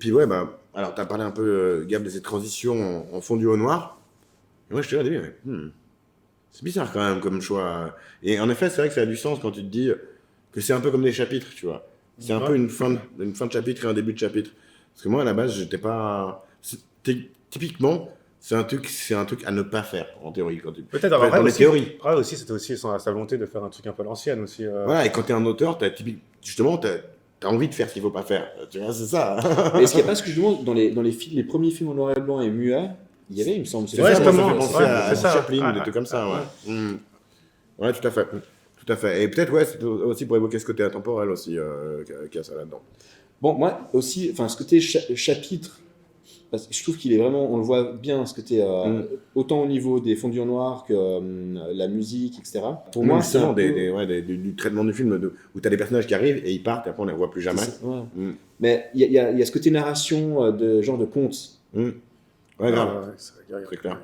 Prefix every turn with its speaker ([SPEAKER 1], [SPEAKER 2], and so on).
[SPEAKER 1] Puis ouais, bah, alors t'as parlé un peu, Gab, de cette transition en fondu au noir. Et moi, je te dis, c'est bizarre quand même comme choix. Et en effet, c'est vrai que ça a du sens quand tu te dis que c'est un peu comme des chapitres, tu vois. C'est un peu
[SPEAKER 2] Ouais.
[SPEAKER 1] une fin de chapitre et un début de chapitre. Parce que moi, à la base, j'étais pas. Typiquement, c'est un truc à ne pas faire en théorie quand tu.
[SPEAKER 2] Peut-être,
[SPEAKER 1] Enfin,
[SPEAKER 2] après
[SPEAKER 1] dans les
[SPEAKER 2] aussi,
[SPEAKER 1] théories.
[SPEAKER 2] après aussi, c'était aussi sa volonté de faire un truc un peu à l'ancienne aussi.
[SPEAKER 1] Voilà, et quand t'es un auteur, justement, t'as envie de faire ce qu'il faut pas faire. Tu vois, c'est ça.
[SPEAKER 3] Mais est-ce qu'il n'y a pas ce que je demande les premiers films en noir et blanc et muet, il y avait, il me semble,
[SPEAKER 1] C'est
[SPEAKER 2] Ouais,
[SPEAKER 1] ça, moi, ça
[SPEAKER 2] justement,
[SPEAKER 1] fait penser
[SPEAKER 2] ouais,
[SPEAKER 1] à
[SPEAKER 2] c'est ça.
[SPEAKER 1] Chaplin, des
[SPEAKER 2] Ouais,
[SPEAKER 1] trucs comme ça,
[SPEAKER 2] ouais.
[SPEAKER 1] ouais. Ouais, tout à fait. Tout à fait. Et peut-être, ouais, c'est aussi pour évoquer ce côté intemporel aussi qu'il y a ça là-dedans.
[SPEAKER 3] Bon, moi aussi, enfin, ce côté chapitre, parce que je trouve qu'il est vraiment, on le voit bien, ce côté, autant au niveau des fondus en noir que la musique, etc. Pour moi, c'est un peu...
[SPEAKER 1] Du traitement du film où tu as des personnages qui arrivent et ils partent et après on les revoit plus jamais.
[SPEAKER 3] Ouais.
[SPEAKER 1] Mm.
[SPEAKER 3] Mais il y a ce côté narration de genre de conte.
[SPEAKER 1] Mm. Ouais, grave.
[SPEAKER 2] Ouais,
[SPEAKER 1] C'est clair.